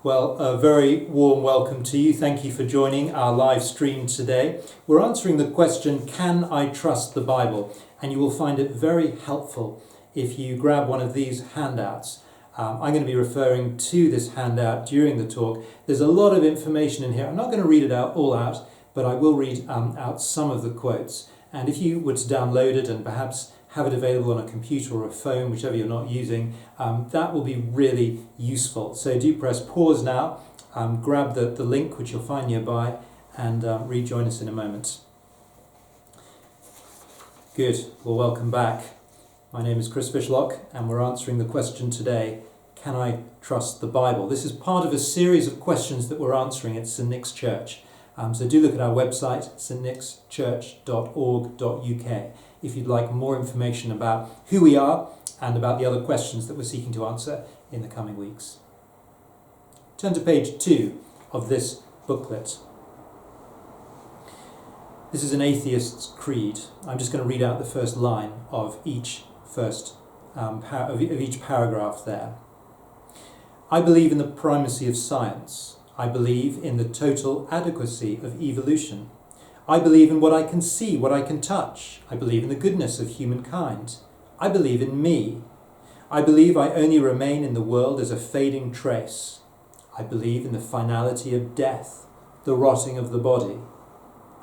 Well, a very warm welcome to you. Thank you for joining our live stream today. We're answering the question, can I trust the Bible? And you will find it very helpful if you grab one of these handouts. I'm going to be referring to this handout during the talk. There's a lot of information in here. I'm not going to read it all out, but I will read out some of the quotes. And if you were to download it and perhaps have it available on a computer or a phone, whichever you're not using, that will be really useful. So do press pause now, grab the link which you'll find nearby, and rejoin us in a moment. Good, well, welcome back. My name is Chris Fishlock, and we're answering the question today, can I trust the Bible? This is part of a series of questions that we're answering at St Nick's Church. So do look at our website, stnickschurch.org.uk, if you'd like more information about who we are and about the other questions that we're seeking to answer in the coming weeks. Turn to page 2 of this booklet. This is an atheist's creed. I'm just going to read out the first line of each paragraph there. I believe in the primacy of science. I believe in the total adequacy of evolution. I believe in what I can see, what I can touch. I believe in the goodness of humankind. I believe in me. I believe I only remain in the world as a fading trace. I believe in the finality of death, the rotting of the body.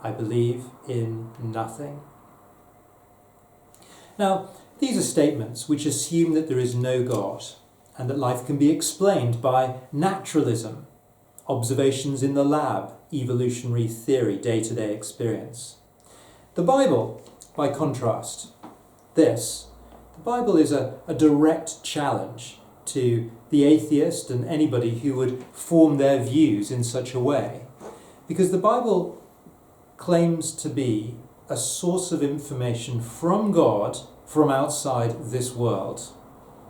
I believe in nothing. Now, these are statements which assume that there is no God and that life can be explained by naturalism, observations in the lab, evolutionary theory, day-to-day experience. The Bible, by contrast, the Bible is a direct challenge to the atheist and anybody who would form their views in such a way. Because the Bible claims to be a source of information from God from outside this world.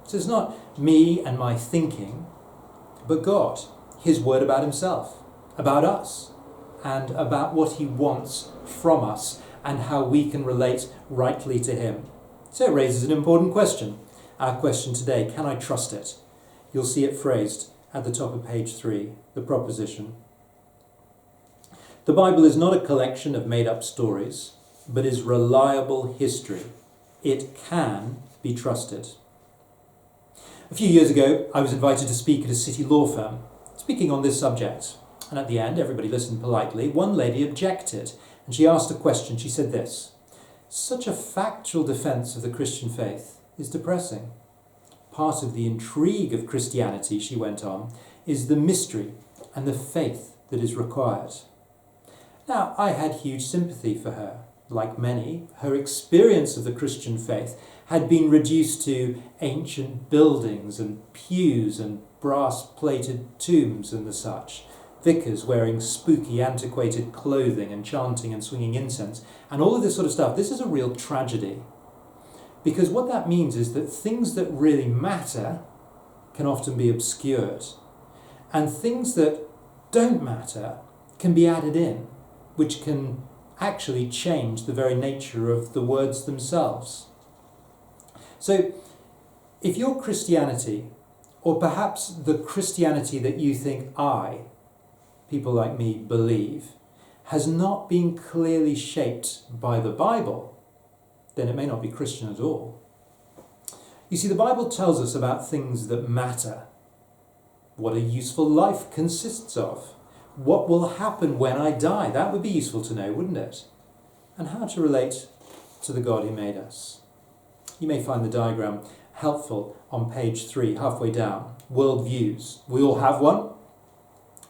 So it's not me and my thinking, but God, His word about Himself, about us, and about what He wants from us and how we can relate rightly to Him. So it raises an important question. Our question today, can I trust it? You'll see it phrased at the top of page 3, the proposition. The Bible is not a collection of made-up stories, but is reliable history. It can be trusted. A few years ago, I was invited to speak at a city law firm, speaking on this subject. And at the end, everybody listened politely. One lady objected, and she asked a question. She said this: such a factual defence of the Christian faith is depressing. Part of the intrigue of Christianity, she went on, is the mystery and the faith that is required. Now, I had huge sympathy for her. Like many, her experience of the Christian faith had been reduced to ancient buildings and pews and brass-plated tombs and the such. Vicars wearing spooky, antiquated clothing and chanting and swinging incense, and all of this sort of stuff. This is a real tragedy. Because what that means is that things that really matter can often be obscured. And things that don't matter can be added in, which can actually change the very nature of the words themselves. So, if your Christianity, or perhaps the Christianity that you think people like me, believe, has not been clearly shaped by the Bible, then it may not be Christian at all. You see, the Bible tells us about things that matter, what a useful life consists of, what will happen when I die. That would be useful to know, wouldn't it? And how to relate to the God who made us. You may find the diagram helpful on page 3, halfway down. Worldviews. We all have one.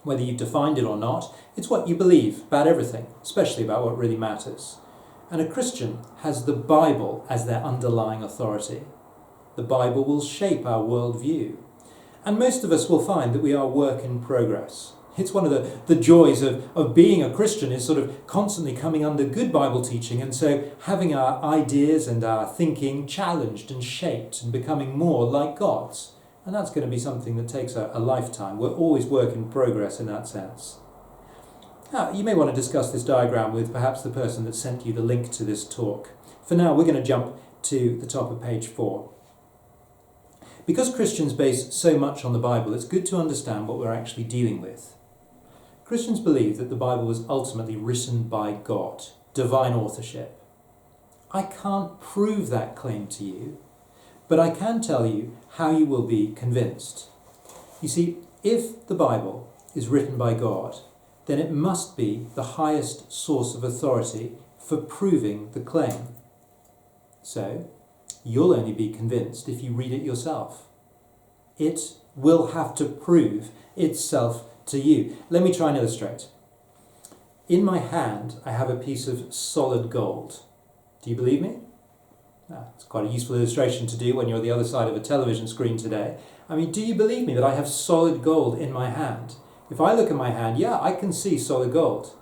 Whether you've defined it or not, it's what you believe about everything, especially about what really matters. And a Christian has the Bible as their underlying authority. The Bible will shape our worldview. And most of us will find that we are work in progress. It's one of the joys of being a Christian is sort of constantly coming under good Bible teaching, and so having our ideas and our thinking challenged and shaped and becoming more like God's. And that's going to be something that takes a lifetime. We're always work in progress in that sense. Now, you may want to discuss this diagram with perhaps the person that sent you the link to this talk. For now, we're going to jump to the top of page 4. Because Christians base so much on the Bible, it's good to understand what we're actually dealing with. Christians believe that the Bible was ultimately written by God, divine authorship. I can't prove that claim to you, but I can tell you how you will be convinced. You see, if the Bible is written by God, then it must be the highest source of authority for proving the claim. So, you'll only be convinced if you read it yourself. It will have to prove itself to you. Let me try and illustrate. In my hand, I have a piece of solid gold. Do you believe me? It's quite a useful illustration to do when you're on the other side of a television screen today. I mean, do you believe me that I have solid gold in my hand? If I look at my hand, yeah, I can see solid gold.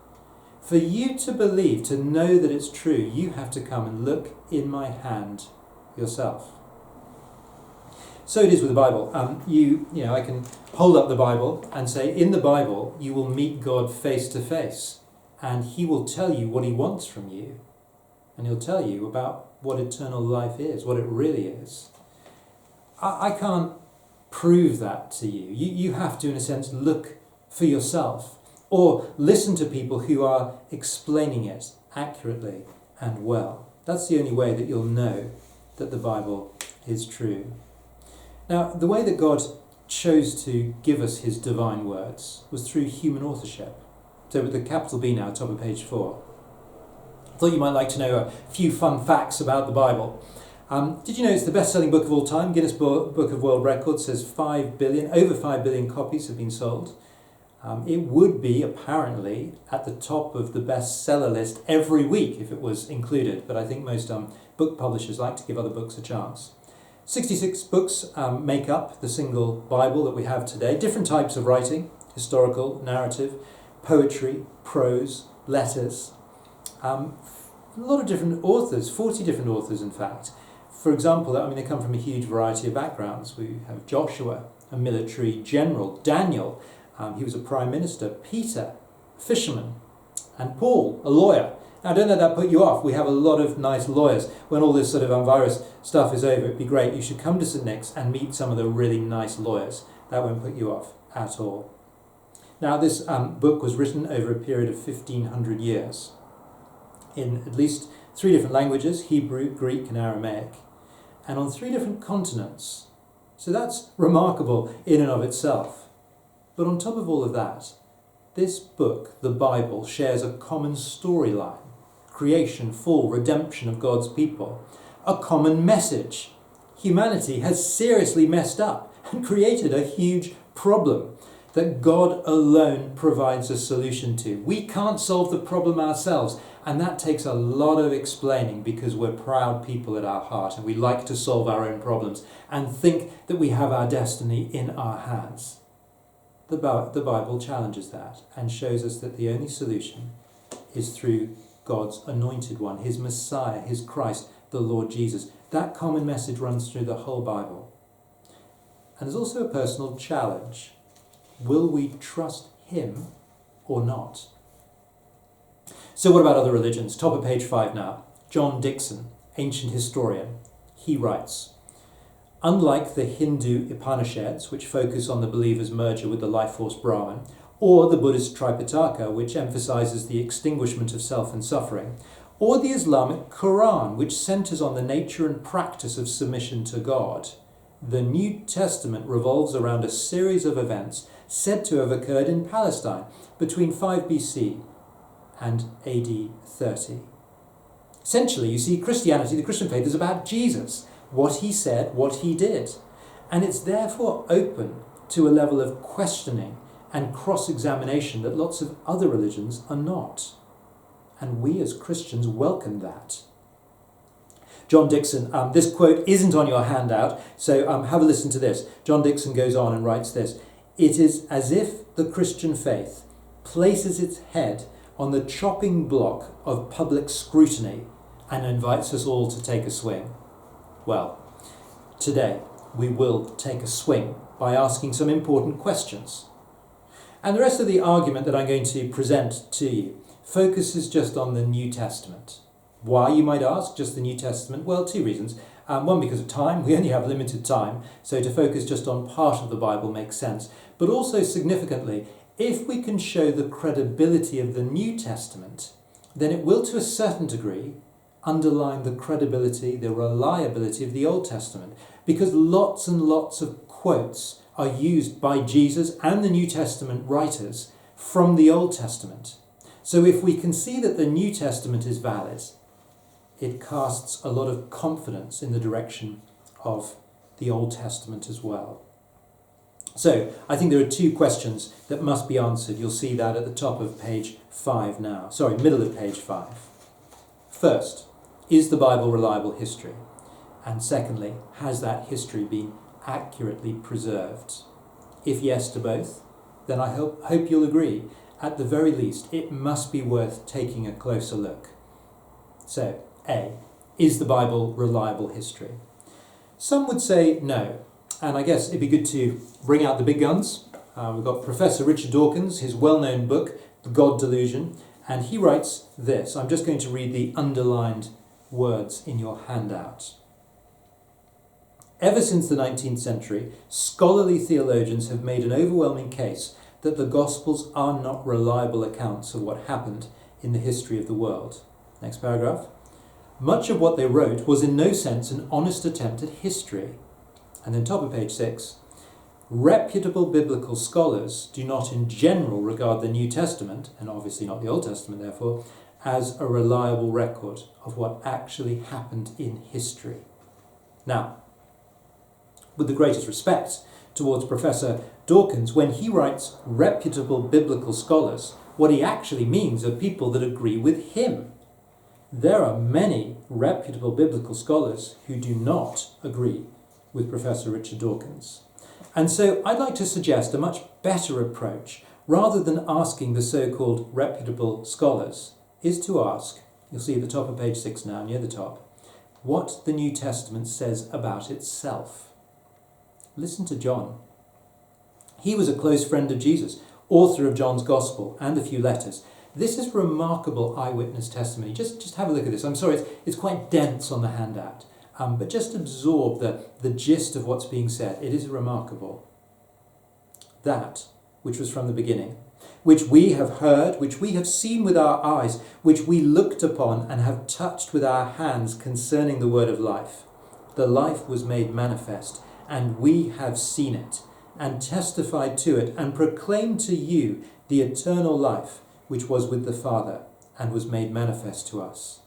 For you to believe, to know that it's true, you have to come and look in my hand yourself. So it is with the Bible. I can hold up the Bible and say, in the Bible, you will meet God face to face, and he will tell you what he wants from you, and he'll tell you about what eternal life is, what it really is. I can't prove that to you. You have to, in a sense, look for yourself, or listen to people who are explaining it accurately and well. That's the only way that you'll know that the Bible is true. Now, the way that God chose to give us his divine words was through human authorship. So with the capital B now, top of page 4. I thought you might like to know a few fun facts about the Bible. Did you know it's the best-selling book of all time? Guinness Book of World Records says over 5 billion copies have been sold. It would be, apparently, at the top of the bestseller list every week if it was included, but I think most book publishers like to give other books a chance. 66 books make up the single Bible that we have today. Different types of writing: historical, narrative, poetry, prose, letters. A lot of different authors, 40 different authors in fact. For example, they come from a huge variety of backgrounds. We have Joshua, a military general; Daniel, he was a prime minister; Peter, a fisherman; and Paul, a lawyer. Now, don't let that put you off. We have a lot of nice lawyers. When all this sort of virus stuff is over, it'd be great. You should come to St. Nick's and meet some of the really nice lawyers. That won't put you off at all. Now, this book was written over a period of 1,500 years in at least 3 different languages: Hebrew, Greek, and Aramaic, and on 3 different continents. So that's remarkable in and of itself. But on top of all of that, this book, the Bible, shares a common storyline: creation, fall, redemption of God's people. A common message: humanity has seriously messed up and created a huge problem that God alone provides a solution to. We can't solve the problem ourselves, and that takes a lot of explaining, because we're proud people at our heart and we like to solve our own problems and think that we have our destiny in our hands. The Bible challenges that and shows us that the only solution is through God's anointed one, his Messiah, his Christ, the Lord Jesus. That common message runs through the whole Bible. And there's also a personal challenge. Will we trust him or not? So what about other religions? Top of page 5 now. John Dickson, ancient historian. He writes, unlike the Hindu Upanishads, which focus on the believer's merger with the life force Brahman, or the Buddhist Tripitaka, which emphasizes the extinguishment of self and suffering, or the Islamic Quran, which centers on the nature and practice of submission to God, the New Testament revolves around a series of events said to have occurred in Palestine between 5 BC and AD 30. Essentially, you see, Christianity, the Christian faith, is about Jesus, what he said, what he did. And it's therefore open to a level of questioning and cross-examination that lots of other religions are not. And we as Christians welcome that. John Dickson, this quote isn't on your handout, so have a listen to this. John Dickson goes on and writes this: it is as if the Christian faith places its head on the chopping block of public scrutiny and invites us all to take a swing. Well, today we will take a swing by asking some important questions. And the rest of the argument that I'm going to present to you focuses just on the New Testament. Why, you might ask, just the New Testament? Well, 2 reasons. One, because of time, we only have limited time, so to focus just on part of the Bible makes sense. But also significantly, if we can show the credibility of the New Testament, then it will to a certain degree underline the credibility, the reliability of the Old Testament, because lots and lots of quotes are used by Jesus and the New Testament writers from the Old Testament. So if we can see that the New Testament is valid, it casts a lot of confidence in the direction of the Old Testament as well. So I think there are two questions that must be answered. You'll see that at the top of page 5 now. Sorry, middle of page 5. First, is the Bible reliable history? And secondly, has that history been accurately preserved? If yes to both, then I hope you'll agree. At the very least, it must be worth taking a closer look. So, A, is the Bible reliable history? Some would say no, and I guess it'd be good to bring out the big guns. We've got Professor Richard Dawkins, his well-known book, The God Delusion, and he writes this. I'm just going to read the underlined words in your handout. Ever since the 19th century, scholarly theologians have made an overwhelming case that the Gospels are not reliable accounts of what happened in the history of the world. Next paragraph. Much of what they wrote was in no sense an honest attempt at history. And then top of page 6. Reputable biblical scholars do not in general regard the New Testament, and obviously not the Old Testament therefore, as a reliable record of what actually happened in history. Now, with the greatest respect towards Professor Dawkins, when he writes reputable biblical scholars, what he actually means are people that agree with him. There are many reputable biblical scholars who do not agree with Professor Richard Dawkins. And so I'd like to suggest a much better approach, rather than asking the so-called reputable scholars, is to ask, you'll see at the top of page 6 now, near the top, what the New Testament says about itself. Listen to John. He was a close friend of Jesus, author of John's Gospel and a few letters. This is remarkable eyewitness testimony. Just have a look at this. I'm sorry, it's quite dense on the handout, but just absorb the gist of what's being said. It is remarkable. That which was from the beginning, which we have heard, which we have seen with our eyes, which we looked upon and have touched with our hands concerning the word of life. The life was made manifest, and we have seen it, and testified to it, and proclaimed to you the eternal life which was with the Father, and was made manifest to us.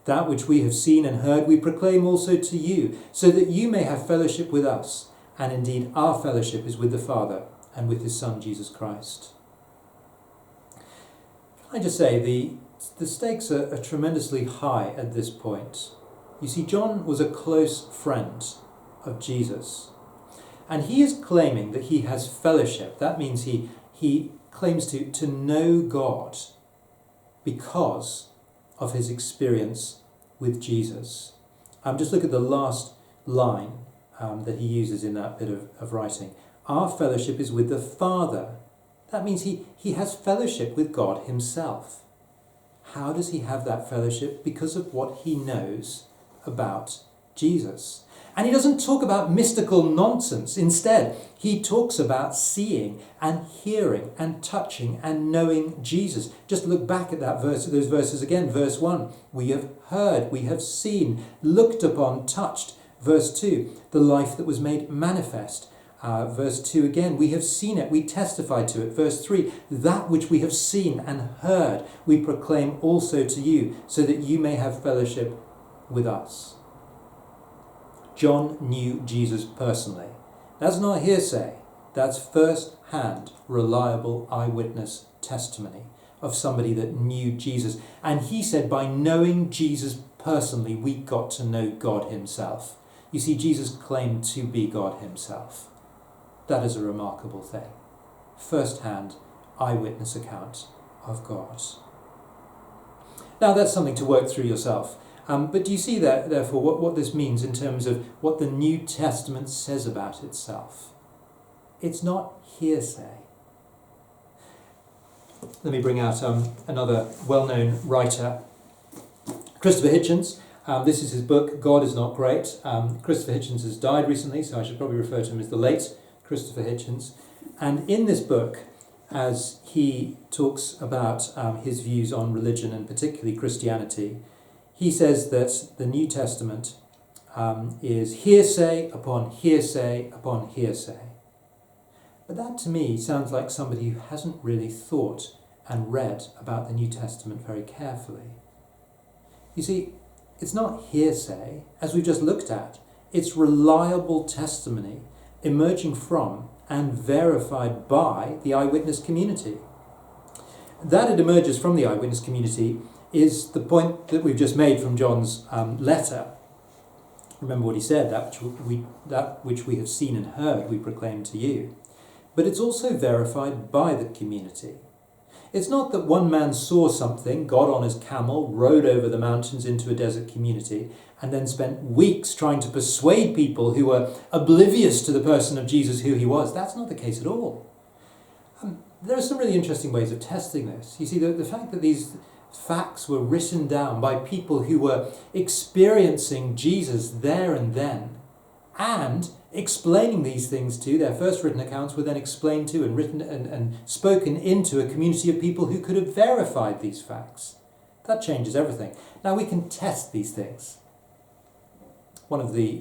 That which we have seen and heard we proclaim also to you, so that you may have fellowship with us, and indeed our fellowship is with the Father, and with his Son Jesus Christ. Can I just say, the stakes are tremendously high at this point. You see, John was a close friend of Jesus, and he is claiming that he has fellowship. That means he claims to know God because of his experience with Jesus. Just look at the last line that he uses in that bit of writing. Our fellowship is with the Father. That means he has fellowship with God himself. How does he have that fellowship? Because of what he knows about Jesus. And he doesn't talk about mystical nonsense. Instead, he talks about seeing and hearing and touching and knowing Jesus. Just look back at those verses again. Verse 1, we have heard, we have seen, looked upon, touched. Verse 2, the life that was made manifest. Verse 2 again, we have seen it, we testify to it. Verse 3, that which we have seen and heard, we proclaim also to you, so that you may have fellowship with us. John knew Jesus personally. That's not hearsay. That's first-hand, reliable eyewitness testimony of somebody that knew Jesus. And he said, by knowing Jesus personally, we got to know God himself. You see, Jesus claimed to be God himself. That is a remarkable thing. First-hand, eyewitness account of God. Now, that's something to work through yourself. But do you see that, therefore, what this means in terms of what the New Testament says about itself? It's not hearsay. Let me bring out another well-known writer, Christopher Hitchens. This is his book, God is Not Great. Christopher Hitchens has died recently, so I should probably refer to him as the late Christopher Hitchens. And in this book, as he talks about his views on religion and particularly Christianity, he says that the New Testament is hearsay upon hearsay upon hearsay. But that to me sounds like somebody who hasn't really thought and read about the New Testament very carefully. You see, it's not hearsay, as we've just looked at. It's reliable testimony emerging from and verified by the eyewitness community. That it emerges from the eyewitness community is the point that we've just made from John's letter. Remember what he said, that which we have seen and heard we proclaim to you. But it's also verified by the community. It's not that one man saw something, got on his camel, rode over the mountains into a desert community, and then spent weeks trying to persuade people who were oblivious to the person of Jesus who he was. That's not the case at all. There are some really interesting ways of testing this. You see, the fact that these facts were written down by people who were experiencing Jesus there and then, and explaining these things to, their first written accounts were then explained to and written and spoken into a community of people who could have verified these facts. That changes everything. Now we can test these things. One of the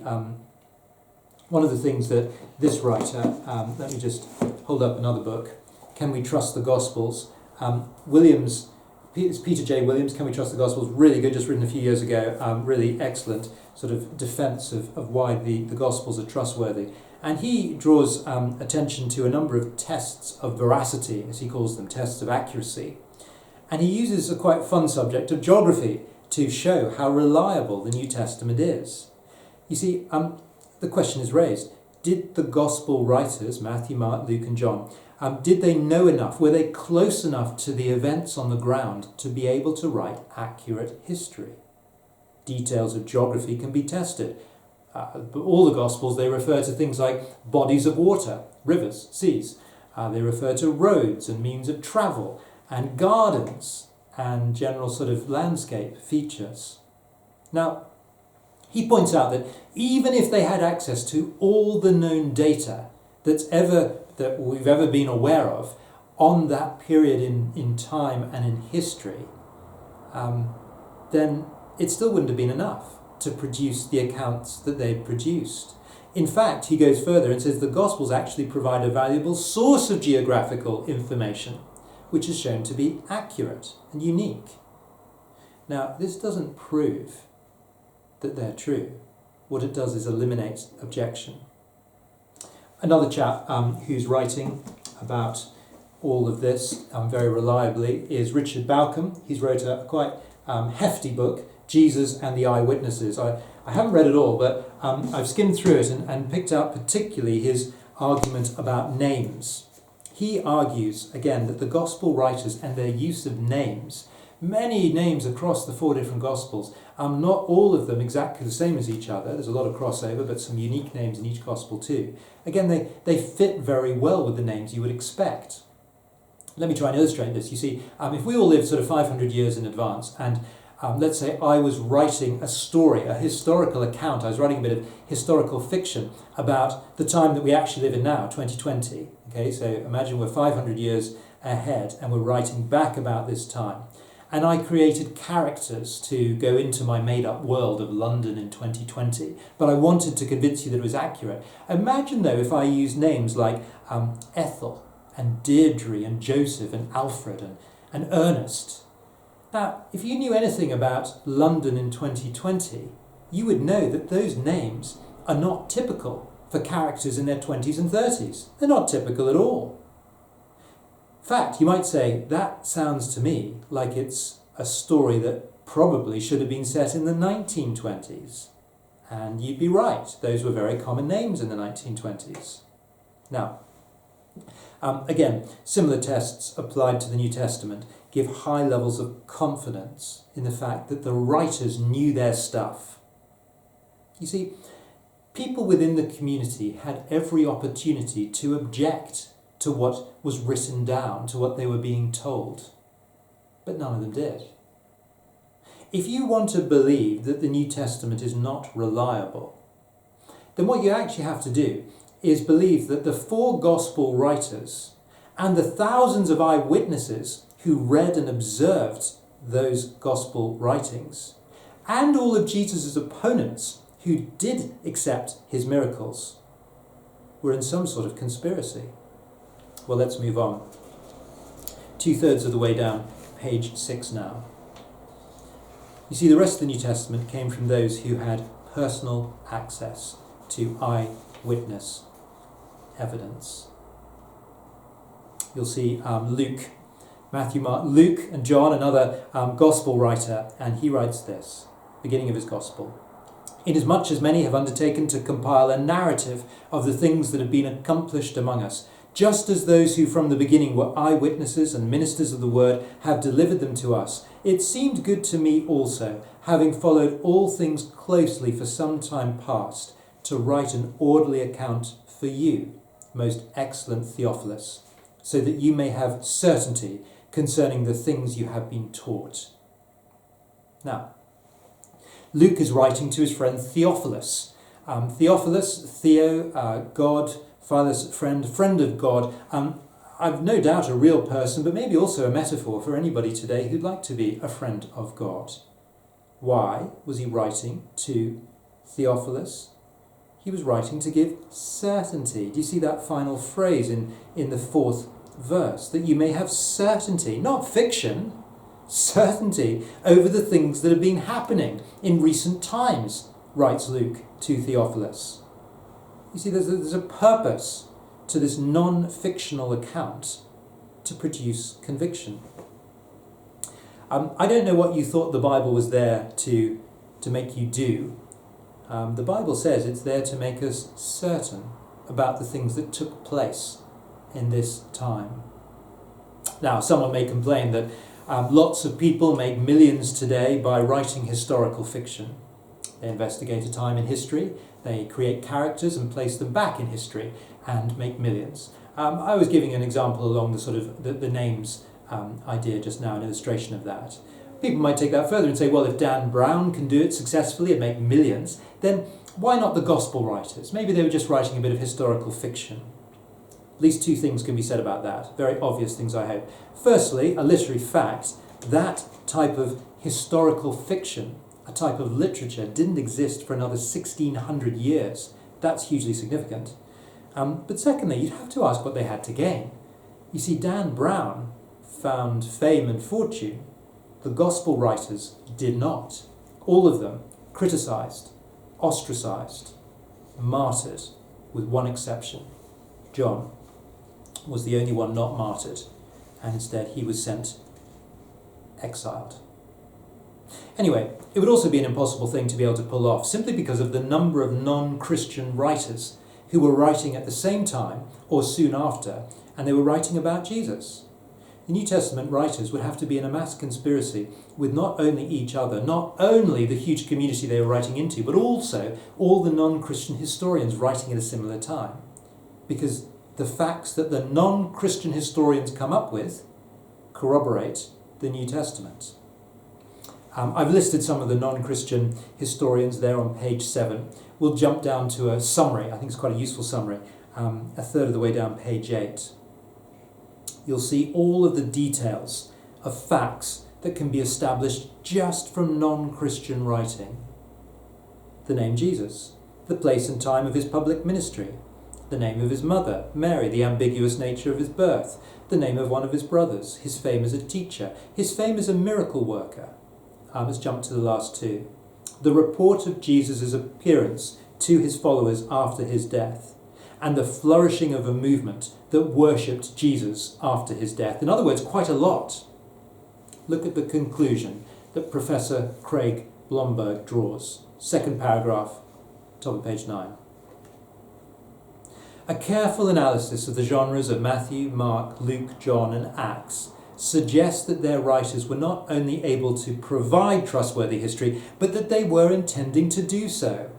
things that this writer, let me just hold up another book, Can We Trust the Gospels? Peter J. Williams, Can We Trust the Gospels? Really good, just written a few years ago, really excellent sort of defence of why the Gospels are trustworthy. And he draws attention to a number of tests of veracity, as he calls them, tests of accuracy. And he uses a quite fun subject of geography to show how reliable the New Testament is. You see, the question is raised, did the Gospel writers, Matthew, Mark, Luke and John, did they know enough, were they close enough to the events on the ground to be able to write accurate history? Details of geography can be tested. But all the Gospels, they refer to things like bodies of water, rivers, seas. They refer to roads and means of travel and gardens and general sort of landscape features. Now, he points out that even if they had access to all the known data that we've ever been aware of on that period in time and in history, then it still wouldn't have been enough to produce the accounts that they produced. In fact, he goes further and says the Gospels actually provide a valuable source of geographical information, which is shown to be accurate and unique. Now, this doesn't prove that they're true. What it does is eliminate objection. Another chap who's writing about all of this very reliably is Richard Bauckham. He's wrote a quite hefty book, Jesus and the Eyewitnesses. I haven't read it all, but I've skimmed through it and picked out particularly his argument about names. He argues, again, that the Gospel writers and their use of names, many names across the 4 different Gospels, not all of them exactly the same as each other. There's a lot of crossover, but some unique names in each Gospel too. Again, they fit very well with the names you would expect. Let me try and illustrate this. You see, if we all lived sort of 500 years in advance, and let's say I was writing a story, a historical account, I was writing a bit of historical fiction about the time that we actually live in now, 2020. Okay, so imagine we're 500 years ahead and we're writing back about this time. And I created characters to go into my made-up world of London in 2020, but I wanted to convince you that it was accurate. Imagine, though, if I used names like Ethel and Deirdre and Joseph and Alfred and Ernest. Now, if you knew anything about London in 2020, you would know that those names are not typical for characters in their 20s and 30s. They're not typical at all. In fact, you might say, that sounds to me like it's a story that probably should have been set in the 1920s. And you'd be right, those were very common names in the 1920s. Now, again, similar tests applied to the New Testament give high levels of confidence in the fact that the writers knew their stuff. You see, people within the community had every opportunity to object to what was written down, to what they were being told. But none of them did. If you want to believe that the New Testament is not reliable, then what you actually have to do is believe that the 4 gospel writers and the thousands of eyewitnesses who read and observed those gospel writings, and all of Jesus' opponents who did accept his miracles, were in some sort of conspiracy. Well, let's move on. 2/3 of the way down, page 6 now. You see, the rest of the New Testament came from those who had personal access to eyewitness evidence. You'll see Luke, Matthew, Mark, Luke and John, another gospel writer, and he writes this, beginning of his gospel. Inasmuch as many have undertaken to compile a narrative of the things that have been accomplished among us, just as those who from the beginning were eyewitnesses and ministers of the word have delivered them to us, it seemed good to me also, having followed all things closely for some time past, to write an orderly account for you, most excellent Theophilus, so that you may have certainty concerning the things you have been taught. Now, Luke is writing to his friend Theophilus. Theophilus, Theo, God, Father's friend, friend of God. I've no doubt a real person, but maybe also a metaphor for anybody today who'd like to be a friend of God. Why was he writing to Theophilus? He was writing to give certainty. Do you see that final phrase in the 4th verse? That you may have certainty, not fiction, certainty over the things that have been happening in recent times, writes Luke to Theophilus. You see, there's a purpose to this non-fictional account to produce conviction. I don't know what you thought the Bible was there to make you do. The Bible says it's there to make us certain about the things that took place in this time. Now, someone may complain that lots of people make millions today by writing historical fiction. They investigate a time in history, they create characters and place them back in history and make millions. I was giving an example along the sort of the names idea just now, an illustration of that. People might take that further and say, well, if Dan Brown can do it successfully and make millions, then why not the gospel writers? Maybe they were just writing a bit of historical fiction. At least 2 things can be said about that. Very obvious things, I hope. Firstly, a literary fact, that type of historical fiction, a type of literature, didn't exist for another 1,600 years. That's hugely significant. But secondly, you'd have to ask what they had to gain. You see, Dan Brown found fame and fortune. The gospel writers did not. All of them criticised, ostracised, martyred, with one exception. John was the only one not martyred, and instead he was sent exiled. Anyway, it would also be an impossible thing to be able to pull off, simply because of the number of non-Christian writers who were writing at the same time or soon after, and they were writing about Jesus. The New Testament writers would have to be in a mass conspiracy with not only each other, not only the huge community they were writing into, but also all the non-Christian historians writing at a similar time. Because the facts that the non-Christian historians come up with corroborate the New Testament. I've listed some of the non-Christian historians there on page 7. We'll jump down to a summary. I think it's quite a useful summary. A third of the way down page 8. You'll see all of the details of facts that can be established just from non-Christian writing. The name Jesus, the place and time of his public ministry, the name of his mother, Mary, the ambiguous nature of his birth, the name of one of his brothers, his fame as a teacher, his fame as a miracle worker. Let's jump to the last 2. The report of Jesus' appearance to his followers after his death, and the flourishing of a movement that worshipped Jesus after his death. In other words, quite a lot. Look at the conclusion that Professor Craig Blomberg draws. 2nd paragraph, top of page 9. A careful analysis of the genres of Matthew, Mark, Luke, John, and Acts suggests that their writers were not only able to provide trustworthy history, but that they were intending to do so.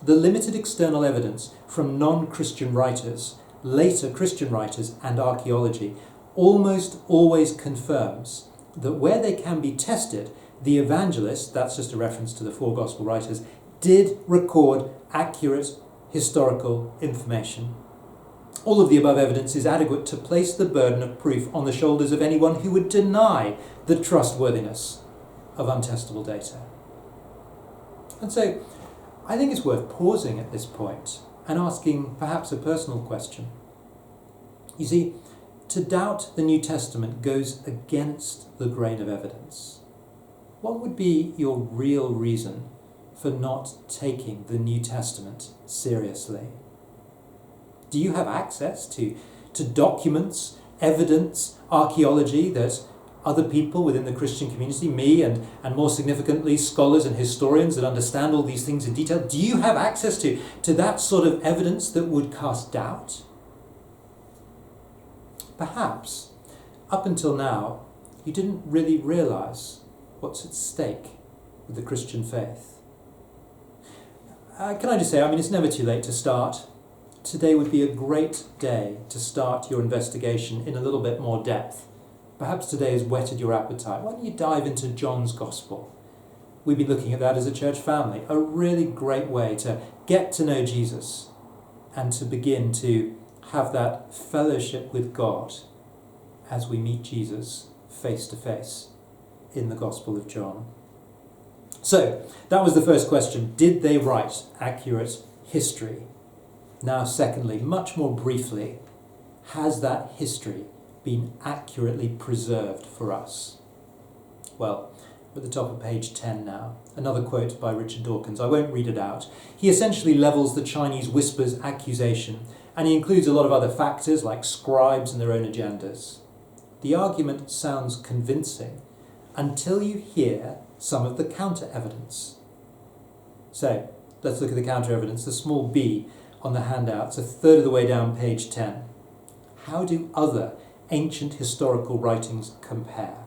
The limited external evidence from non-Christian writers, later Christian writers, and archaeology almost always confirms that where they can be tested, the evangelists, that's just a reference to the four gospel writers, did record accurate historical information. All of the above evidence is adequate to place the burden of proof on the shoulders of anyone who would deny the trustworthiness of untestable data. And so I think it's worth pausing at this point and asking perhaps a personal question. You see, to doubt the New Testament goes against the grain of evidence. What would be your real reason for not taking the New Testament seriously? Do you have access to documents, evidence, archaeology that other people within the Christian community, me and more significantly scholars and historians that understand all these things in detail, do you have access to that sort of evidence that would cast doubt? Perhaps, up until now, you didn't really realise what's at stake with the Christian faith. Can I just say, it's never too late to start. Today would be a great day to start your investigation in a little bit more depth. Perhaps today has whetted your appetite. Why don't you dive into John's Gospel? We've been looking at that as a church family. A really great way to get to know Jesus and to begin to have that fellowship with God as we meet Jesus face to face in the Gospel of John. So, that was the first question. Did they write accurate history? Now, secondly, much more briefly, has that history been accurately preserved for us? Well, we're at the top of page 10 now. Another quote by Richard Dawkins. I won't read it out. He essentially levels the Chinese whisper's accusation, and he includes a lot of other factors like scribes and their own agendas. The argument sounds convincing until you hear some of the counter-evidence. So, let's look at the counter-evidence, the small b on the handout. It's a third of the way down page 10. How do other ancient historical writings compare?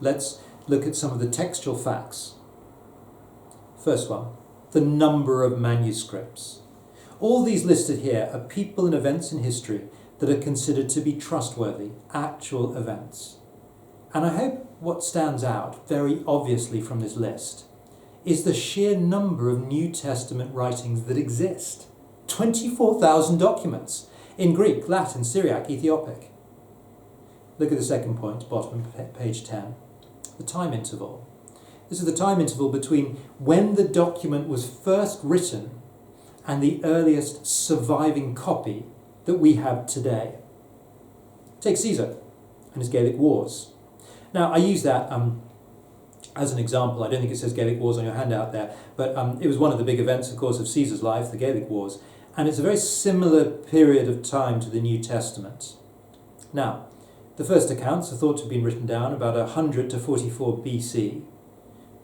Let's look at some of the textual facts. First one, the number of manuscripts. All these listed here are people and events in history that are considered to be trustworthy, actual events. And I hope what stands out very obviously from this list is the sheer number of New Testament writings that exist. 24,000 documents in Greek, Latin, Syriac, Ethiopic. Look at the second point, bottom of page 10. The time interval. This is the time interval between when the document was first written and the earliest surviving copy that we have today. Take Caesar and his Gallic Wars. Now, I use that as an example. I don't think it says Gallic Wars on your handout there, but it was one of the big events, of course, of Caesar's life, the Gallic Wars. And it's a very similar period of time to the New Testament. Now, the first accounts are thought to have been written down about 100 to 44 BC.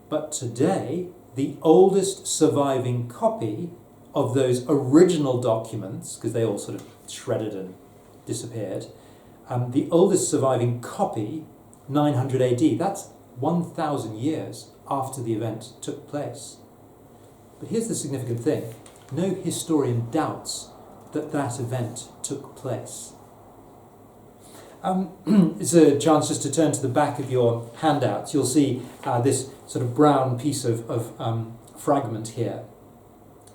But today, the oldest surviving copy of those original documents, because they all sort of shredded and disappeared, the oldest surviving copy, 900 AD, that's 1,000 years after the event took place. But here's the significant thing. No historian doubts that that event took place. It's a chance just to turn to the back of your handouts. You'll see this sort of brown piece of fragment here.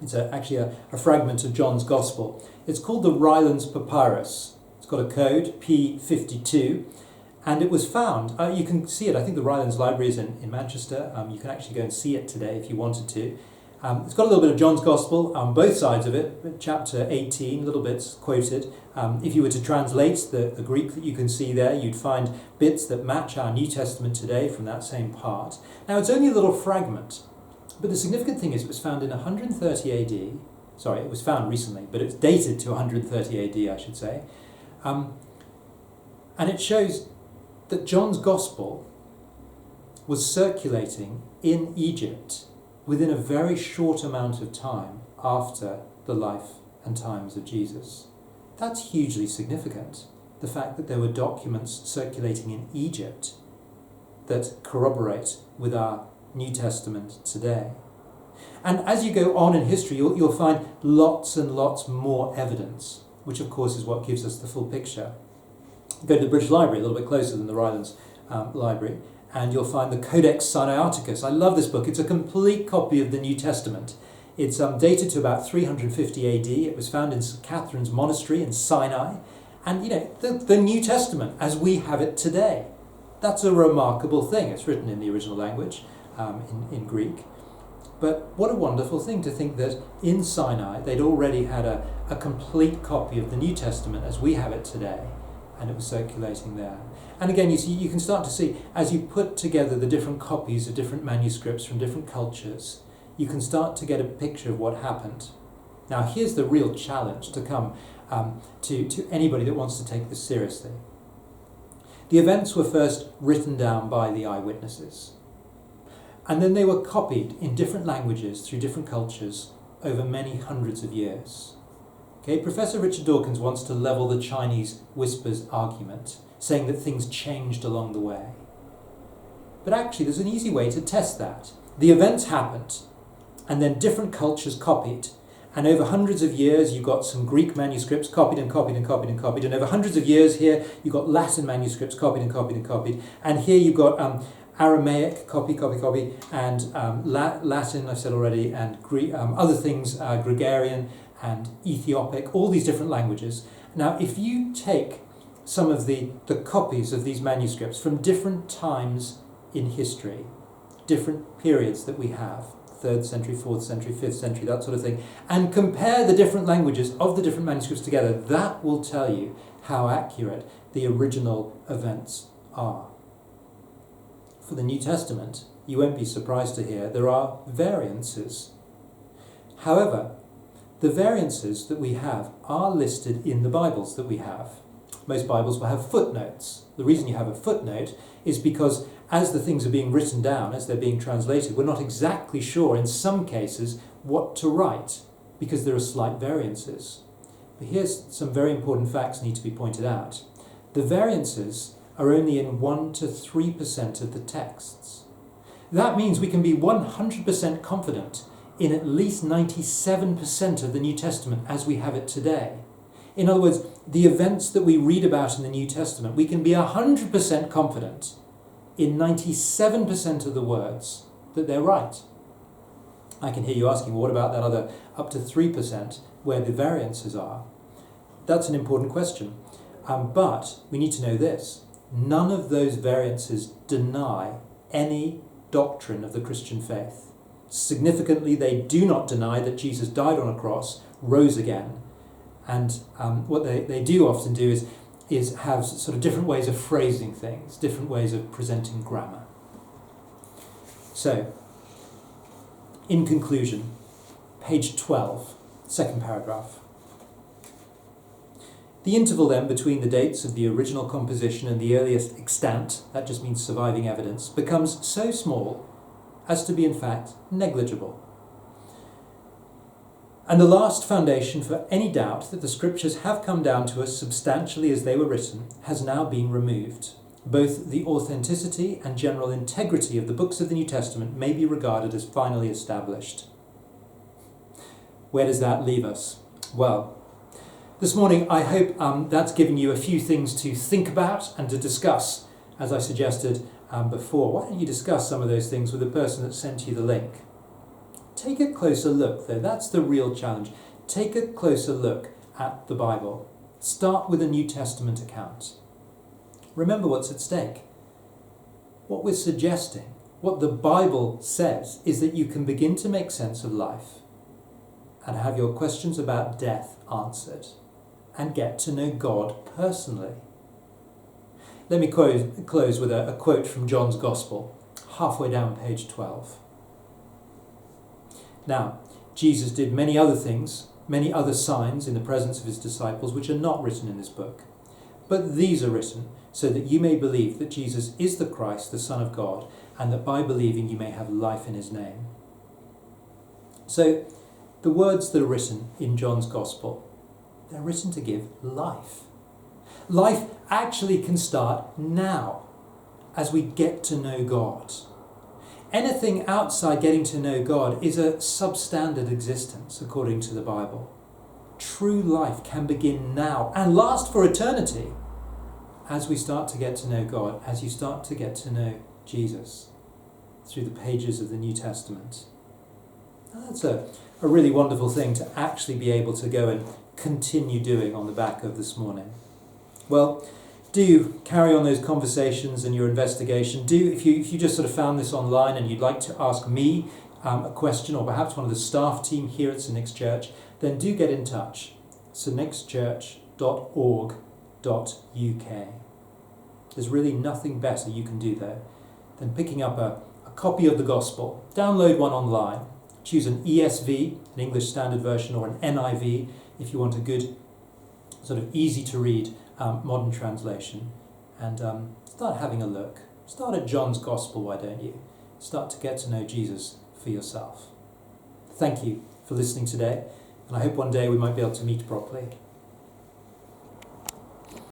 It's actually a fragment of John's Gospel. It's called the Rylands Papyrus. It's got a code, P52, and it was found. You can see it. I think the Rylands Library is in Manchester. You can actually go and see it today if you wanted to. It's got a little bit of John's Gospel on both sides of it, chapter 18, little bits quoted. If you were to translate the Greek that you can see there, you'd find bits that match our New Testament today from that same part. Now, it's only a little fragment, but the significant thing is it was found in 130 AD. Sorry, it was found recently, but it's dated to 130 AD, I should say. And it shows that John's Gospel was circulating in Egypt within a very short amount of time after the life and times of Jesus. That's hugely significant, the fact that there were documents circulating in Egypt that corroborate with our New Testament today. And as you go on in history, you'll find lots and lots more evidence, which of course is what gives us the full picture. Go to the British Library, a little bit closer than the Rylands Library, and you'll find the Codex Sinaiticus. I love this book. It's a complete copy of the New Testament. It's dated to about 350 AD. It was found in St. Catherine's Monastery in Sinai. And, the New Testament as we have it today. That's a remarkable thing. It's written in the original language, in Greek. But what a wonderful thing to think that in Sinai they'd already had a complete copy of the New Testament as we have it today, and it was circulating there. And again, you can start to see, as you put together the different copies of different manuscripts from different cultures, you can start to get a picture of what happened. Now, here's the real challenge to come to anybody that wants to take this seriously. The events were first written down by the eyewitnesses, and then they were copied in different languages through different cultures over many hundreds of years. Okay, Professor Richard Dawkins wants to level the Chinese whispers argument, saying that things changed along the way. But actually, there's an easy way to test that. The events happened, and then different cultures copied. And over hundreds of years, you got some Greek manuscripts copied and copied and copied and copied. And over hundreds of years here, you got Latin manuscripts copied and copied and copied. And here you've got Aramaic, copy, and Latin, I've said already, and Greek, other things, Gregarian and Ethiopic, all these different languages. Now, if you take some of the copies of these manuscripts from different times in history, different periods that we have, 3rd century, 4th century, 5th century, that sort of thing, and compare the different languages of the different manuscripts together, that will tell you how accurate the original events are. For the New Testament, you won't be surprised to hear there are variances. However, the variances that we have are listed in the Bibles that we have. Most Bibles will have footnotes. The reason you have a footnote is because as the things are being written down, as they're being translated, we're not exactly sure in some cases what to write because there are slight variances. But here's some very important facts need to be pointed out. The variances are only in 1 to 3% of the texts. That means we can be 100% confident in at least 97% of the New Testament as we have it today. In other words, the events that we read about in the New Testament, we can be 100% confident in 97% of the words that they're right. I can hear you asking, well, what about that other up to 3% where the variances are? That's an important question. But we need to know this. None of those variances deny any doctrine of the Christian faith. Significantly, they do not deny that Jesus died on a cross, rose again, and what they do often do is have sort of different ways of phrasing things, different ways of presenting grammar. So, in conclusion, page 12, second paragraph. The interval then between the dates of the original composition and the earliest extant, that just means surviving evidence, becomes so small as to be in fact negligible. And the last foundation for any doubt that the scriptures have come down to us substantially as they were written has now been removed. Both the authenticity and general integrity of the books of the New Testament may be regarded as finally established. Where does that leave us? Well, this morning I hope that's given you a few things to think about and to discuss, as I suggested before. Why don't you discuss some of those things with the person that sent you the link? Take a closer look, though. That's the real challenge. Take a closer look at the Bible. Start with a New Testament account. Remember what's at stake. What we're suggesting, what the Bible says, is that you can begin to make sense of life and have your questions about death answered and get to know God personally. Let me close with a quote from John's Gospel, halfway down page 12. Now, Jesus did many other things, many other signs in the presence of his disciples, which are not written in this book. But these are written so that you may believe that Jesus is the Christ, the Son of God, and that by believing you may have life in his name. So, the words that are written in John's Gospel, they're written to give life. Life actually can start now, as we get to know God. Anything outside getting to know God is a substandard existence, according to the Bible. True life can begin now and last for eternity as we start to get to know God, as you start to get to know Jesus through the pages of the New Testament. Now, that's a really wonderful thing to actually be able to go and continue doing on the back of this morning. Well, do carry on those conversations and your investigation. If you just sort of found this online and you'd like to ask me a question, or perhaps one of the staff team here at St Nick's Church, then do get in touch. stnickschurch.org.uk. There's really nothing better you can do there than picking up a copy of the Gospel. Download one online. Choose an ESV, an English Standard Version, or an NIV if you want a good, sort of easy to read modern translation, and start having a look. Start at John's Gospel, why don't you? Start to get to know Jesus for yourself. Thank you for listening today, and I hope one day we might be able to meet properly.